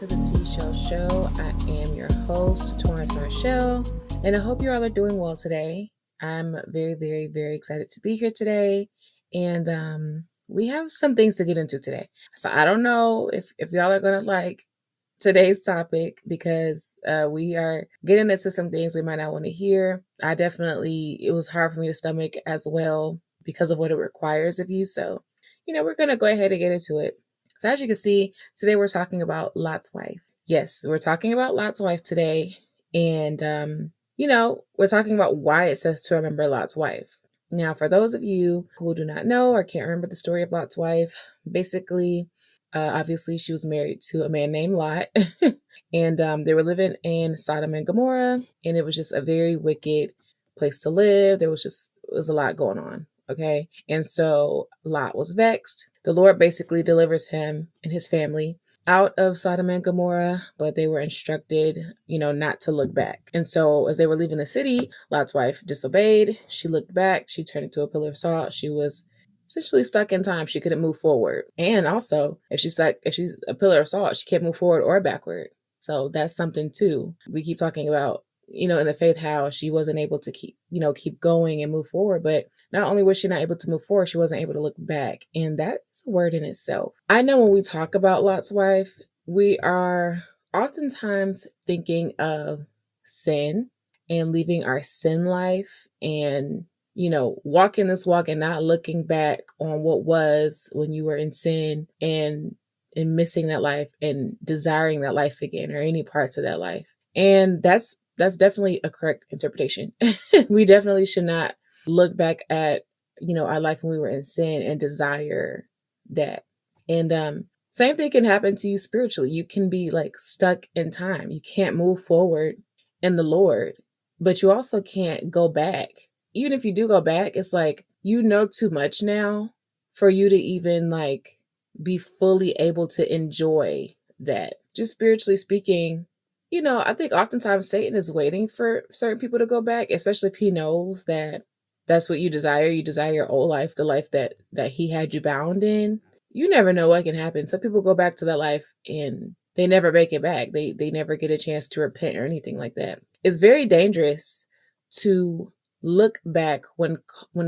to the T-Shell Show. I am your host, torrancemarchil, and I hope you all are doing well today. I'm very, very, very excited to be here today, and we have some things to get into today. So I don't know if y'all are gonna like today's topic because we are getting into some things we might not want to hear. It was hard for me to stomach as well because of what it requires of you. So, we're gonna go ahead and get into it. So as you can see, today we're talking about Lot's wife. Yes, we're talking about Lot's wife today. And, we're talking about why it says to remember Lot's wife. Now, for those of you who do not know or can't remember the story of Lot's wife, basically, obviously she was married to a man named Lot. And they were living in Sodom and Gomorrah. And it was just a very wicked place to live. It was a lot going on. Okay. And so Lot was vexed. The Lord basically delivers him and his family out of Sodom and Gomorrah, but they were instructed, not to look back. And so as they were leaving the city, Lot's wife disobeyed. She looked back. She turned into a pillar of salt. She was essentially stuck in time. She couldn't move forward. And also, if she's a pillar of salt, she can't move forward or backward. So that's something too. We keep talking about, in the faith, how she wasn't able to keep going and move forward, but not only was she not able to move forward, she wasn't able to look back. And that's a word in itself. I know when we talk about Lot's wife, we are oftentimes thinking of sin and living our sin life and, walking this walk and not looking back on what was when you were in sin and missing that life and desiring that life again or any parts of that life. And that's definitely a correct interpretation. We definitely should not look back at, our life when we were in sin and desire that. And same thing can happen to you spiritually. You can be like stuck in time. You can't move forward in the Lord, but you also can't go back. Even if you do go back, it's like, too much now for you to even like be fully able to enjoy that. Just spiritually speaking, I think oftentimes Satan is waiting for certain people to go back, especially if he knows that that's what you desire. You desire your old life, the life that he had you bound in. You never know what can happen. Some people go back to that life and they never make it back. They never get a chance to repent or anything like that. It's very dangerous to look back when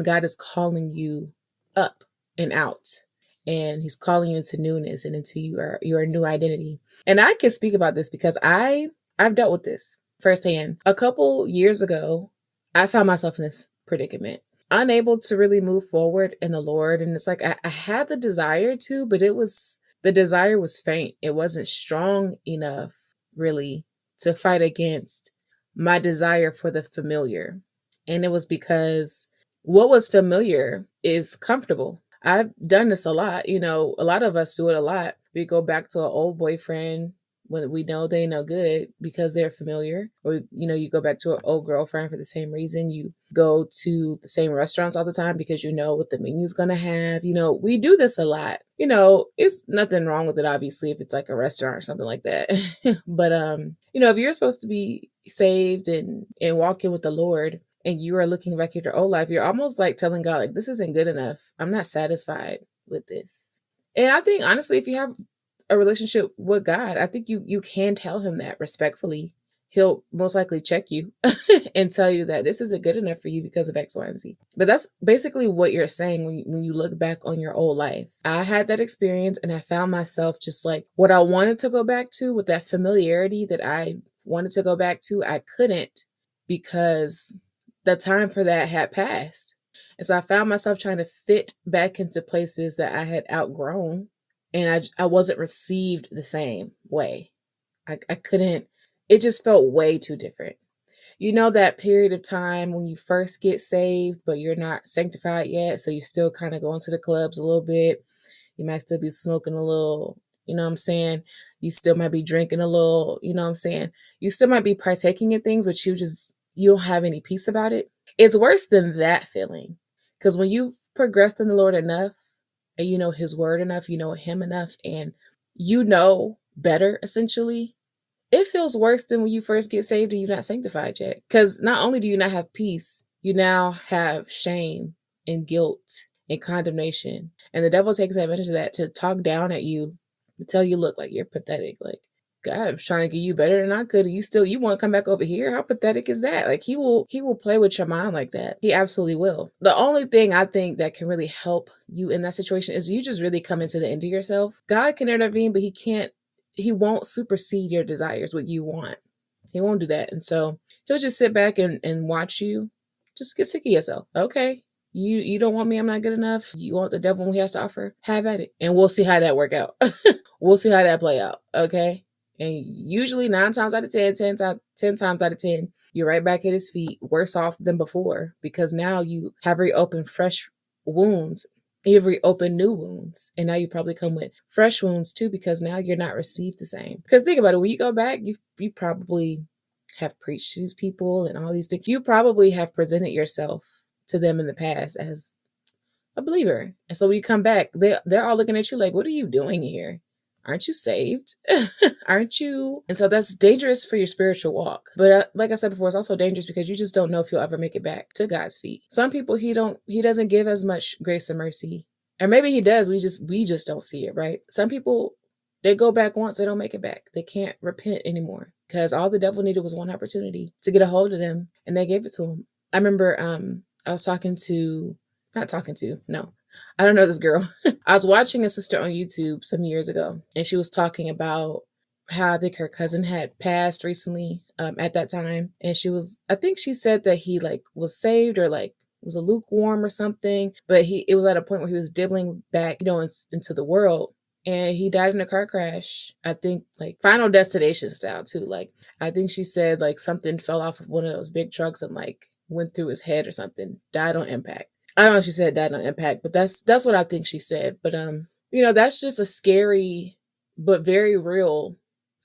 God is calling you up and out. And he's calling you into newness and into your new identity. And I can speak about this because I've dealt with this firsthand. A couple years ago, I found myself in this predicament, unable to really move forward in the Lord. And it's like I had the desire to, but the desire was faint. It wasn't strong enough really to fight against my desire for the familiar. And it was because what was familiar is comfortable. I've done this a lot. A lot of us do it a lot. We go back to an old boyfriend when we know they no good because they're familiar. Or, you go back to an old girlfriend for the same reason. You go to the same restaurants all the time because you know what the menu's going to have. We do this a lot. It's nothing wrong with it, obviously, if it's like a restaurant or something like that. But, if you're supposed to be saved and walking with the Lord, and you are looking back at your old life, you're almost like telling God, like, this isn't good enough. I'm not satisfied with this. And I think, honestly, if you have a relationship with God, I think you can tell him that respectfully. He'll most likely check you and tell you that this isn't good enough for you because of X, Y, and Z. But that's basically what you're saying when you look back on your old life. I had that experience and I found myself just like what I wanted to go back to with that familiarity that I wanted to go back to, I couldn't because the time for that had passed. And so I found myself trying to fit back into places that I had outgrown, and I wasn't received the same way. I couldn't, it just felt way too different. That period of time when you first get saved, but you're not sanctified yet. So you're still kind of going to the clubs a little bit. You might still be smoking a little, you know what I'm saying? You still might be drinking a little, you know what I'm saying? You still might be partaking in things, but you don't have any peace about it. It's worse than that feeling. Because when you've progressed in the Lord enough and you know his word enough, you know him enough, and you know better, essentially, it feels worse than when you first get saved and you're not sanctified yet. Because not only do you not have peace, you now have shame and guilt and condemnation. And the devil takes advantage of that to talk down at you, to tell you, look, like, you're pathetic. Like, God was trying to get you better than I could. And you want to come back over here? How pathetic is that? Like he will play with your mind like that. He absolutely will. The only thing I think that can really help you in that situation is you just really come into the end of yourself. God can intervene, but he won't supersede your desires, what you want. He won't do that. And so he'll just sit back and watch you just get sick of yourself. Okay. You don't want me, I'm not good enough. You want the devil when he has to offer? Have at it. And we'll see how that work out. We'll see how that play out. Okay. And usually 9 times out of 10, 10 times out of 10, you're right back at his feet, worse off than before, because now you have reopened fresh wounds. You've reopened new wounds. And now you probably come with fresh wounds too, because now you're not received the same. Because think about it, when you go back, you probably have preached to these people and all these things. You probably have presented yourself to them in the past as a believer. And so when you come back, they're all looking at you like, what are you doing here? Aren't you saved? Aren't you? And so that's dangerous for your spiritual walk. But like I said before, it's also dangerous because you just don't know if you'll ever make it back to God's feet. Some people he doesn't give as much grace and mercy. Or maybe he does, we just don't see it, right? Some people, they go back once, they don't make it back. They can't repent anymore because all the devil needed was one opportunity to get a hold of them, and they gave it to him. I remember I was I don't know this girl. I was watching a sister on YouTube some years ago, and she was talking about how I think her cousin had passed recently at that time. And I think she said that he like was saved or like was a lukewarm or something, but it was at a point where he was dibbling back, into the world. And he died in a car crash. I think like Final Destination style too. Like I think she said like something fell off of one of those big trucks and like went through his head or something. Died on impact. I don't know if she said died on impact, but that's what I think she said. But that's just a scary but very real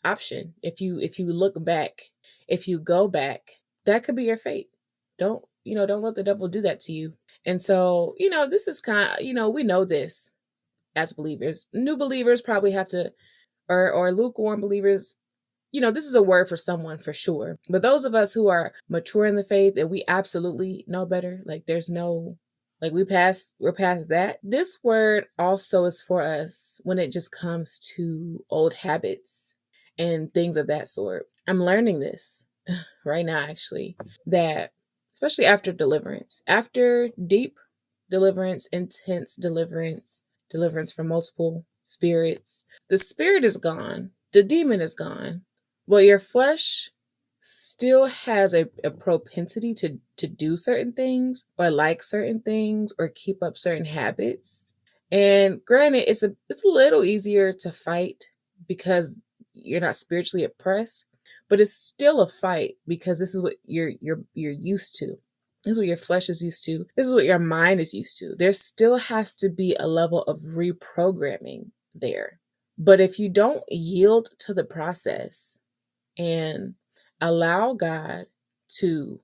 option. If you look back, if you go back, that could be your fate. Don't let the devil do that to you. And so, this is kind of, we know this as believers. New believers probably have to, or lukewarm believers, this is a word for someone for sure. But those of us who are mature in the faith and we absolutely know better, like we're past that. This word also is for us when it just comes to old habits and things of that sort. I'm learning this right now, actually, that especially after deliverance, after deep deliverance, intense deliverance from multiple spirits, the spirit is gone, the demon is gone, but your flesh still has a propensity to do certain things or like certain things or keep up certain habits. And granted, it's a little easier to fight because you're not spiritually oppressed, but it's still a fight because this is what you're used to. This is what your flesh is used to. This is what your mind is used to. There still has to be a level of reprogramming there. But if you don't yield to the process and allow God to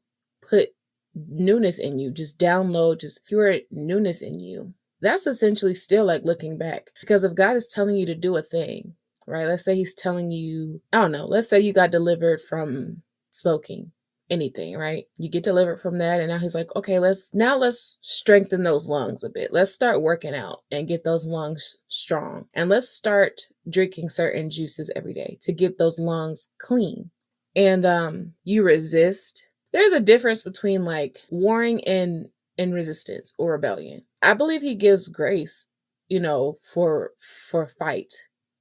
put newness in you, just download, just pure newness in you, that's essentially still like looking back. Because if God is telling you to do a thing, right? Let's say he's telling you, I don't know, let's say you got delivered from smoking, anything, right? You get delivered from that. And now he's like, okay, let's strengthen those lungs a bit. Let's start working out and get those lungs strong. And let's start drinking certain juices every day to get those lungs clean. And you resist. There's a difference between like warring and resistance or rebellion. I believe he gives grace, for fight,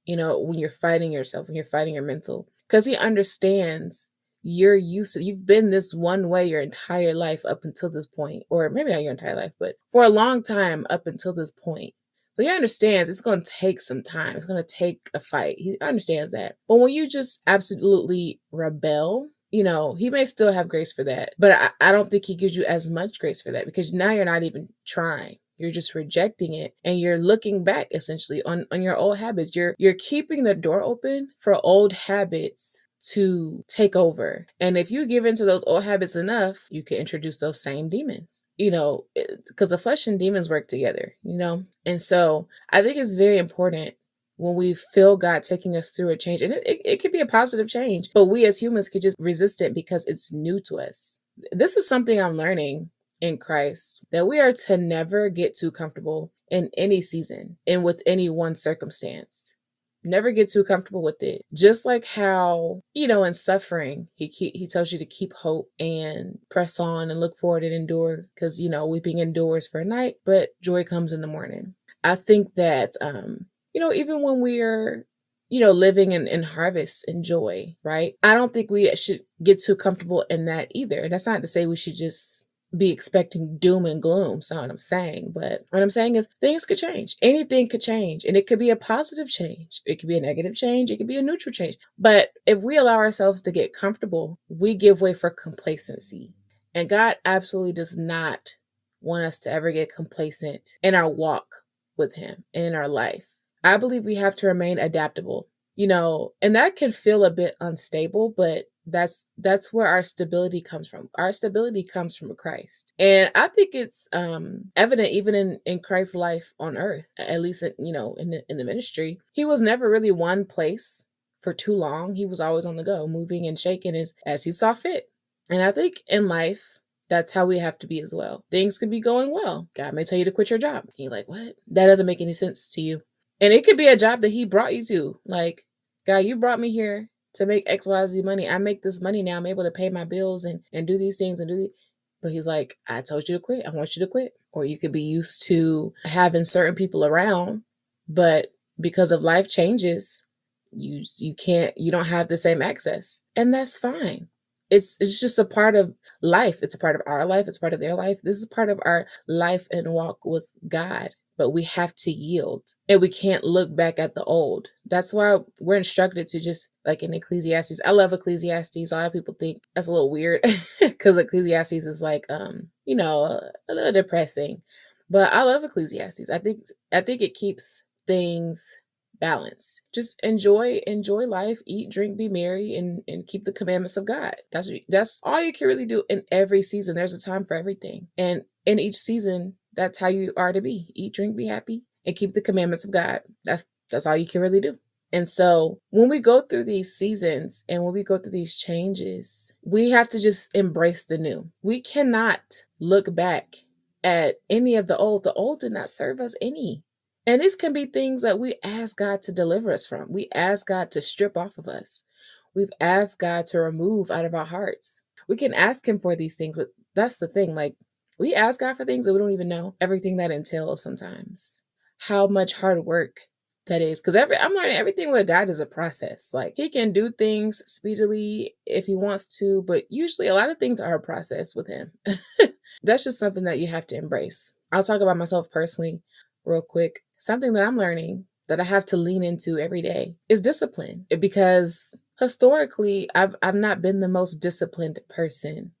when you're fighting yourself, when you're fighting your mental, because he understands you've been this one way your entire life up until this point, or maybe not your entire life, but for a long time up until this point. So he understands it's going to take some time. It's going to take a fight. He understands that. But when you just absolutely rebel, he may still have grace for that. But I don't think he gives you as much grace for that because now you're not even trying. You're just rejecting it. And you're looking back essentially on your old habits. You're keeping the door open for old habits to take over. And if you give into those old habits enough, you can introduce those same demons, because the flesh and demons work together, And so I think it's very important when we feel God taking us through a change, and it could be a positive change, but we as humans could just resist it because it's new to us. This is something I'm learning in Christ, that we are to never get too comfortable in any season and with any one circumstance. Never get too comfortable with it. Just like how, in suffering, he tells you to keep hope and press on and look forward and endure, because, weeping endures for a night, but joy comes in the morning. I think that, even when we're, living in harvest and joy, right? I don't think we should get too comfortable in that either. And that's not to say we should just be expecting doom and gloom. That's not what I'm saying. But what I'm saying is things could change. Anything could change. And it could be a positive change. It could be a negative change. It could be a neutral change. But if we allow ourselves to get comfortable, we give way for complacency. And God absolutely does not want us to ever get complacent in our walk with Him and in our life. I believe we have to remain adaptable, and that can feel a bit unstable, but that's where our stability comes from. Our stability comes from Christ. And I think it's evident even in Christ's life on earth, at least in the ministry. He was never really one place for too long. He was always on the go, moving and shaking as he saw fit. And I think in life, that's how we have to be as well. Things could be going well. God may tell you to quit your job. You're like, what? That doesn't make any sense to you. And it could be a job that He brought you to. Like, God, you brought me here to make XYZ money. I make this money now. I'm able to pay my bills and do these things and do these. But He's like, I told you to quit. I want you to quit. Or you could be used to having certain people around, but because of life changes, you don't have the same access. And that's fine. It's just a part of life. It's a part of our life. It's part of their life. This is part of our life and walk with God. But we have to yield, and we can't look back at the old. That's why we're instructed to just, like in Ecclesiastes. I love Ecclesiastes. A lot of people think that's a little weird because Ecclesiastes is like, a little depressing. But I love Ecclesiastes. I think it keeps things balanced. Just enjoy life, eat, drink, be merry, and keep the commandments of God. That's all you can really do in every season. There's a time for everything, and in each season, that's how you are to be. Eat, drink, be happy, and keep the commandments of God. That's all you can really do. And so when we go through these seasons and when we go through these changes, we have to just embrace the new. We cannot look back at any of the old. The old did not serve us any. And these can be things that we ask God to deliver us from. We ask God to strip off of us. We've asked God to remove out of our hearts. We can ask Him for these things, but that's the thing. Like, we ask God for things that we don't even know everything that entails sometimes. How much hard work that is. Because I'm learning everything with God is a process. Like, He can do things speedily if He wants to, but usually a lot of things are a process with Him. That's just something that you have to embrace. I'll talk about myself personally real quick. Something that I'm learning that I have to lean into every day is discipline. Because historically, I've not been the most disciplined person.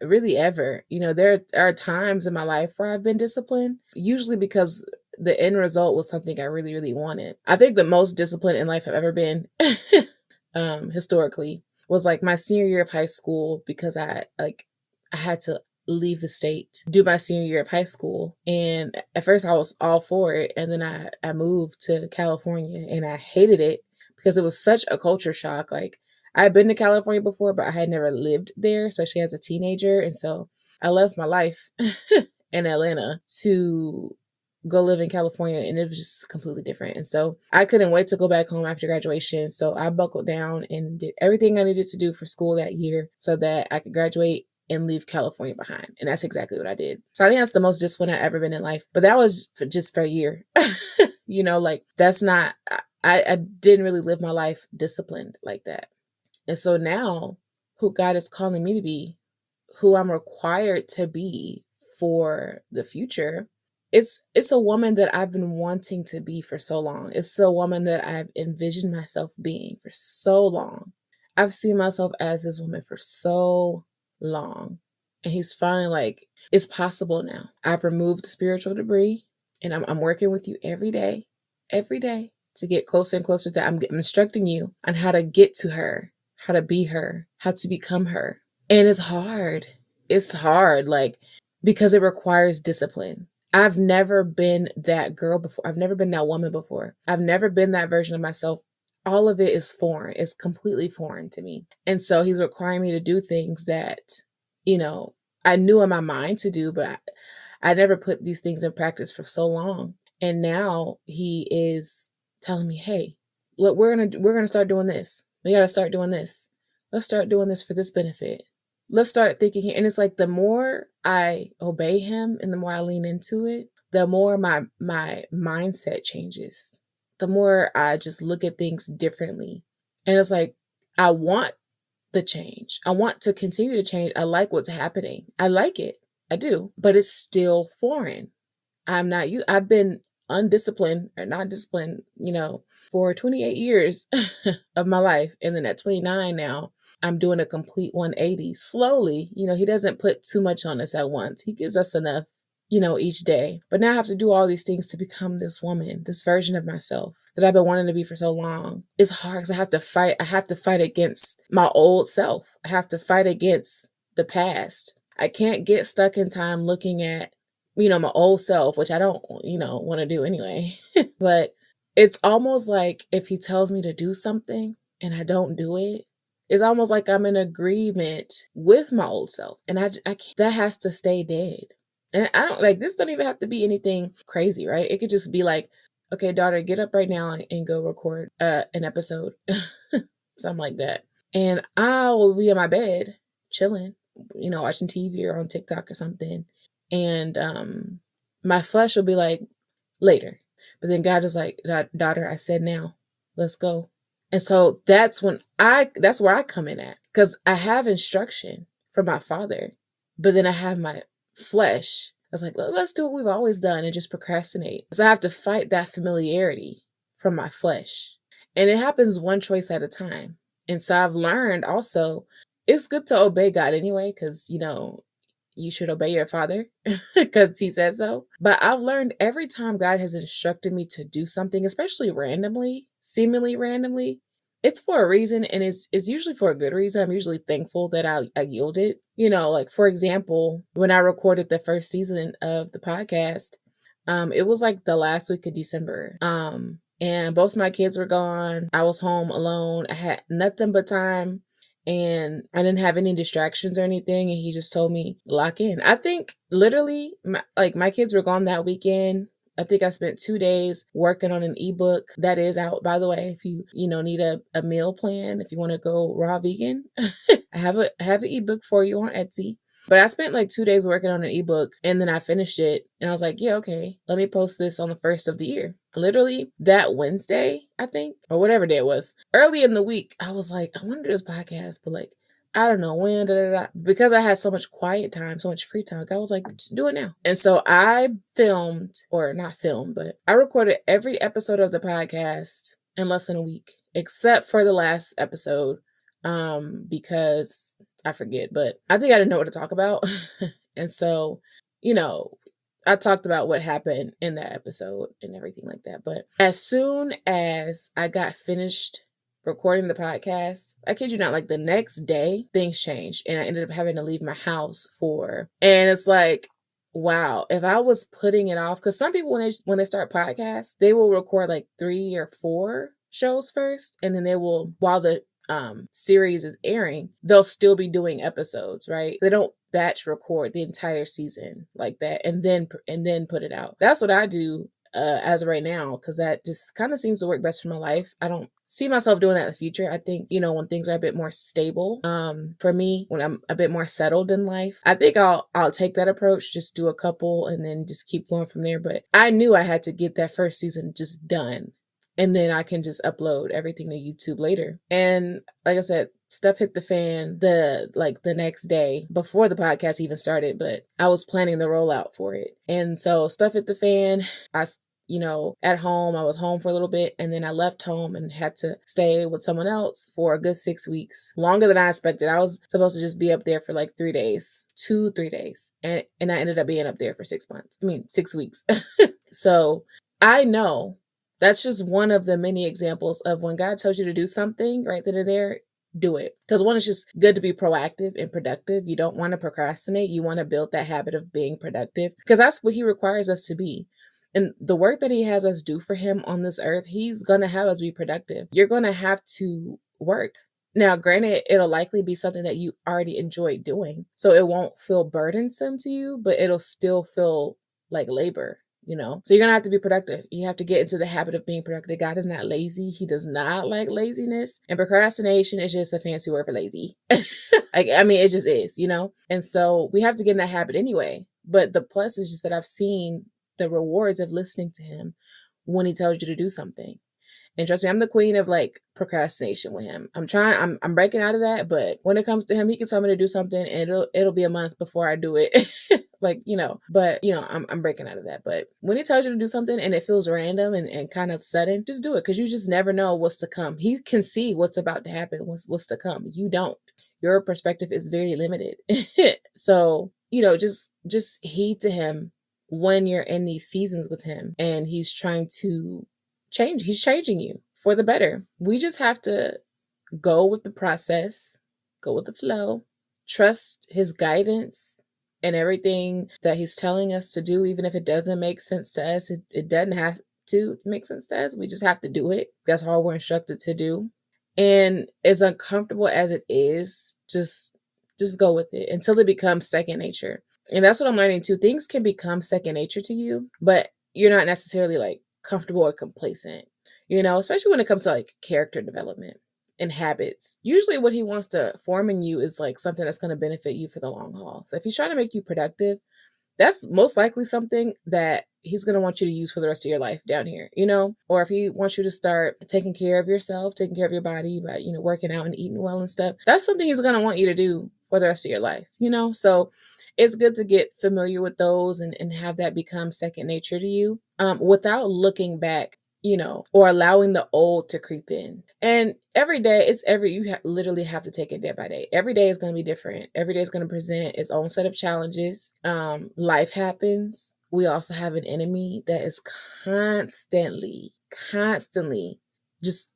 Really ever. There are times in my life where I've been disciplined, usually because the end result was something I really, really wanted. I think the most disciplined in life I've ever been, historically, was like my senior year of high school, because I had to leave the state, do my senior year of high school. And at first I was all for it. And then I moved to California and I hated it because it was such a culture shock. Like, I had been to California before, but I had never lived there, especially as a teenager. And so I left my life in Atlanta to go live in California, and it was just completely different. And so I couldn't wait to go back home after graduation. So I buckled down and did everything I needed to do for school that year so that I could graduate and leave California behind. And that's exactly what I did. So I think that's the most disciplined I've ever been in life. But that was just for a year. That's not, I didn't really live my life disciplined like that. And so now, who God is calling me to be, who I'm required to be for the future, it's a woman that I've been wanting to be for so long. It's a woman that I've envisioned myself being for so long. I've seen myself as this woman for so long. And He's finally like, it's possible now. I've removed the spiritual debris, and I'm working with you every day to get closer and closer to that. I'm instructing you on how to get to her, how to be her, how to become her. And it's hard. It's hard, because it requires discipline. I've never been that girl before. I've never been that woman before. I've never been that version of myself. All of it is foreign. It's completely foreign to me. And so He's requiring me to do things that, I knew in my mind to do, but I never put these things in practice for so long. And now He is telling me, hey, look, we're gonna start doing this. We gotta start doing this. Let's start doing this for this benefit. Let's start thinking here. And it's like the more I obey him and the more I lean into it, the more my mindset changes. The more I just look at things differently. And it's like I want the change. I want to continue to change. I like what's happening. I like it. I do. But it's still foreign. I've been undisciplined or not disciplined, for 28 years of my life. And then at 29 now, I'm doing a complete 180 slowly. He doesn't put too much on us at once. He gives us enough, each day. But now I have to do all these things to become this woman, this version of myself that I've been wanting to be for so long. It's hard because I have to fight. I have to fight against my old self. I have to fight against the past. I can't get stuck in time looking at, my old self, which I don't, want to do anyway. But it's almost like if he tells me to do something and I don't do it, it's almost like I'm in agreement with my old self. And I can't, that has to stay dead. And I don't this don't even have to be anything crazy, right? It could just be like, okay, daughter, get up right now and go record an episode. Something like that. And I will be in my bed chilling, watching TV or on TikTok or something. And my flesh will be like, later. But then God is like, daughter, I said now, let's go. And so that's where I come in at. Because I have instruction from my father, but then I have my flesh. I was like, let's do what we've always done and just procrastinate. So I have to fight that familiarity from my flesh. And it happens one choice at a time. And so I've learned also, it's good to obey God anyway, because, you should obey your father because he said so. But I've learned every time God has instructed me to do something, especially randomly, seemingly randomly, it's for a reason, and it's usually for a good reason. I'm usually thankful that I yielded. Like for example, when I recorded the first season of the podcast, it was like the last week of December. And both my kids were gone. I was home alone. I had nothing but time. And I didn't have any distractions or anything. And he just told me, lock in. I think literally, my kids were gone that weekend. I think I spent 2 days working on an ebook that is out, by the way. If you need a meal plan, if you want to go raw vegan, I have an ebook for you on Etsy. But I spent like 2 days working on an ebook, and then I finished it, and I was like, yeah, okay, let me post this on the first of the year. Literally that Wednesday, I think, or whatever day it was, early in the week, I was like, I want to do this podcast, but like, I don't know when, because I had so much quiet time, so much free time. I was like, just do it now. And so I I recorded every episode of the podcast in less than a week, except for the last episode, because I forget, but I think I didn't know what to talk about. And so, I talked about what happened in that episode and everything like that. But as soon as I got finished recording the podcast, I kid you not, like the next day, things changed. And I ended up having to leave my house and it's like, wow, if I was putting it off, because some people, when they start podcasts, they will record like 3 or 4 shows first. And then they will, while the series is airing, they'll still be doing episodes, right? They don't batch record the entire season like that and then put it out. That's what I do as of right now, because that just kind of seems to work best for my life. I don't see myself doing that in the future. I think, when things are a bit more stable, for me, when I'm a bit more settled in life, I think I'll take that approach, just do a couple and then just keep going from there. But I knew I had to get that first season just done. And then I can just upload everything to YouTube later. And like I said, stuff hit the fan the next day before the podcast even started, but I was planning the rollout for it. And so stuff hit the fan. At home, I was home for a little bit, and then I left home and had to stay with someone else for a good 6 weeks, longer than I expected. I was supposed to just be up there for like 3 days, 2-3 days. And I ended up being up there for 6 weeks. So I know that's just one of the many examples of when God tells you to do something right then and there, do it. Because one, it's just good to be proactive and productive. You don't want to procrastinate. You want to build that habit of being productive, because that's what he requires us to be. And the work that he has us do for him on this earth, he's going to have us be productive. You're going to have to work. Now, granted, it'll likely be something that you already enjoy doing, so it won't feel burdensome to you, but it'll still feel like labor. So you're going to have to be productive. You have to get into the habit of being productive. God is not lazy. He does not like laziness. And procrastination is just a fancy word for lazy. It just is, And so we have to get in that habit anyway. But the plus is just that I've seen the rewards of listening to him when he tells you to do something. And trust me, I'm the queen of procrastination with him. I'm breaking out of that, but when it comes to him, he can tell me to do something and it'll be a month before I do it. I'm breaking out of that. But when he tells you to do something and it feels random and kind of sudden, just do it, because you just never know what's to come. He can see what's about to happen, what's to come. You don't. Your perspective is very limited. So, just heed to him when you're in these seasons with him and he's trying to change. He's changing you for the better. We just have to go with the process, go with the flow, trust his guidance and everything that he's telling us to do, even if it doesn't make sense to us. It doesn't have to make sense to us. We just have to do it. That's all we're instructed to do. And as uncomfortable as it is, just go with it until it becomes second nature. And that's what I'm learning too. Things can become second nature to you, but you're not necessarily comfortable or complacent, especially when it comes to character development and habits. Usually what he wants to form in you is something that's going to benefit you for the long haul. So if he's trying to make you productive, that's most likely something that he's going to want you to use for the rest of your life down here, or if he wants you to start taking care of yourself, taking care of your body by, working out and eating well and stuff, that's something he's going to want you to do for the rest of your life, So it's good to get familiar with those and have that become second nature to you, without looking back, or allowing the old to creep in. And every day, literally have to take it day by day. Every day is going to be different. Every day is going to present its own set of challenges. Life happens. We also have an enemy that is constantly just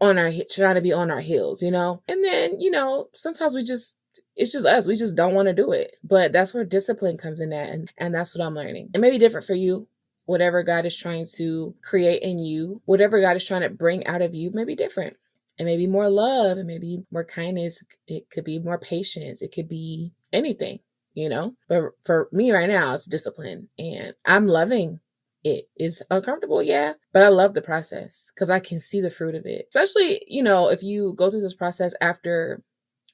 trying to be on our heels, And then, sometimes it's just us. We just don't want to do it. But that's where discipline comes in at. And that's what I'm learning. It may be different for you. Whatever God is trying to create in you, whatever God is trying to bring out of you may be different. It may be more love. It may be more kindness. It could be more patience. It could be anything, But for me right now, it's discipline. And I'm loving it. It's uncomfortable, yeah, but I love the process because I can see the fruit of it. Especially, if you go through this process after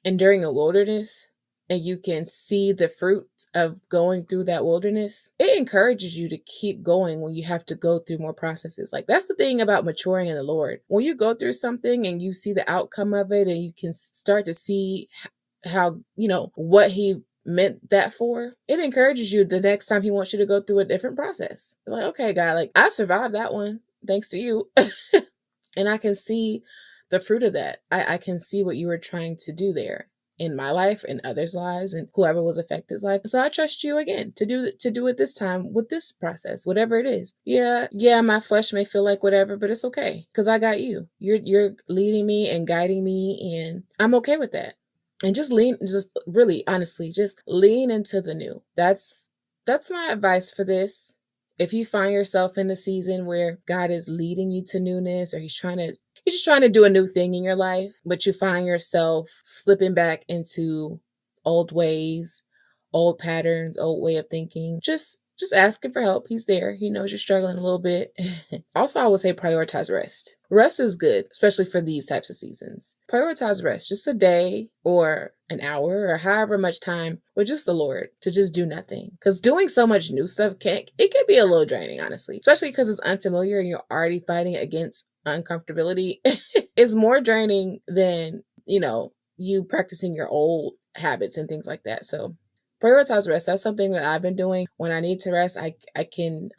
enduring a wilderness and you can see the fruit of going through that wilderness, it encourages you to keep going when you have to go through more processes. That's the thing about maturing in the Lord. When you go through something and you see the outcome of it and you can start to see how, what he meant that for, it encourages you the next time he wants you to go through a different process. You're okay, God, I survived that one thanks to you. And I can see the fruit of that. I can see what you were trying to do there in my life and others' lives and whoever was affected's life. So I trust you again to do it this time with this process, whatever it is. Yeah, my flesh may feel like whatever, but it's okay because I got you. You're leading me and guiding me, and I'm okay with that. And just really honestly, just lean into the new. That's my advice for this. If you find yourself in a season where God is leading you to newness, or he's just trying to do a new thing in your life, but you find yourself slipping back into old ways, old patterns, old way of thinking, just ask him for help. He's there. He knows you're struggling a little bit. Also, I would say prioritize rest. Rest is good, especially for these types of seasons. Prioritize rest, just a day or an hour or however much time with just the Lord to just do nothing. Because doing so much new stuff it can be a little draining, honestly, especially because it's unfamiliar and you're already fighting against uncomfortability. Is more draining than, you practicing your old habits and things like that. So prioritize rest. That's something that I've been doing. When I need to rest, I can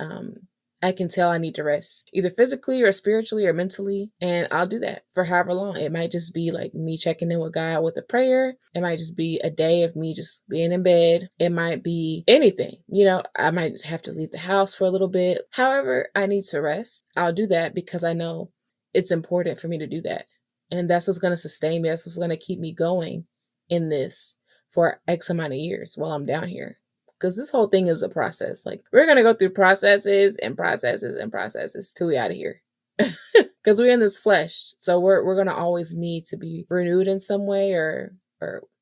tell I need to rest, either physically or spiritually or mentally. And I'll do that for however long. It might just be me checking in with God with a prayer. It might just be a day of me just being in bed. It might be anything, I might just have to leave the house for a little bit. However I need to rest, I'll do that because I know it's important for me to do that. And that's what's going to sustain me. That's what's going to keep me going in this for X amount of years while I'm down here. Because this whole thing is a process. We're going to go through processes and processes and processes till we out of here. Because we're in this flesh. So we're going to always need to be renewed in some way or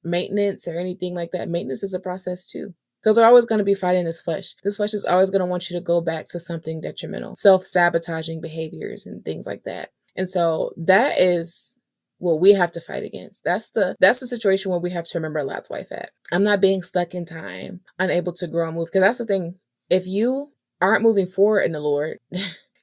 maintenance or anything like that. Maintenance is a process too. Because they're always going to be fighting this flesh. This flesh is always going to want you to go back to something detrimental, self-sabotaging behaviors and things like that. And so that is what we have to fight against. That's the situation where we have to remember Lot's wife at. I'm not being stuck in time, unable to grow and move. Because that's the thing. If you aren't moving forward in the Lord,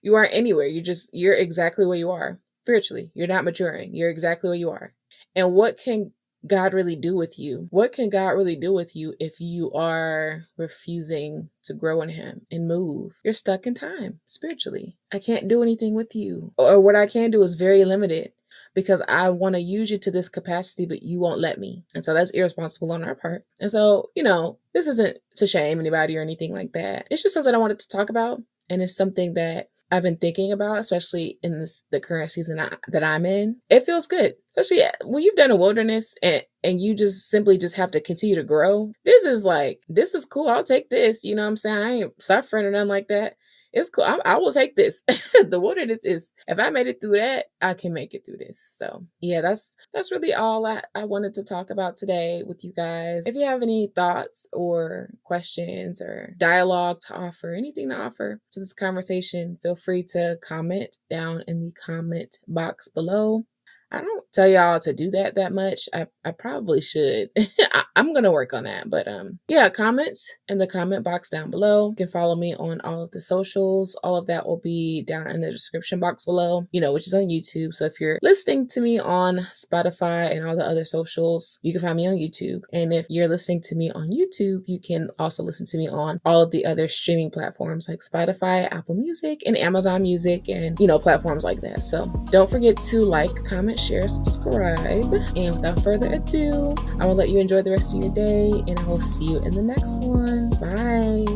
you aren't anywhere. You're exactly where you are spiritually. You're not maturing. You're exactly where you are. And what can God really do with you? What can God really do with you if you are refusing to grow in Him and move? You're stuck in time spiritually. I can't do anything with you. Or what I can do is very limited because I want to use you to this capacity, but you won't let me. And so that's irresponsible on our part. And so, this isn't to shame anybody or anything like that. It's just something I wanted to talk about. And it's something that I've been thinking about, especially in the current season that I'm in. It feels good, especially when you've done a wilderness and you just simply just have to continue to grow. This is cool. I'll take this. You know what I'm saying? I ain't suffering or nothing like that. It's cool. I will take this. The wilderness is, if I made it through that, I can make it through this. So yeah, that's really all I wanted to talk about today with you guys. If you have any thoughts or questions or dialogue to offer, anything to offer to this conversation, feel free to comment down in the comment box below. I don't tell y'all to do that much. I probably should. I'm going to work on that. But yeah, comments in the comment box down below. You can follow me on all of the socials. All of that will be down in the description box below, which is on YouTube. So if you're listening to me on Spotify and all the other socials, you can find me on YouTube. And if you're listening to me on YouTube, you can also listen to me on all of the other streaming platforms like Spotify, Apple Music, and Amazon Music, and platforms like that. So don't forget to like, comment, share, subscribe. And without further ado, I will let you enjoy the rest of your day, and I will see you in the next one. Bye.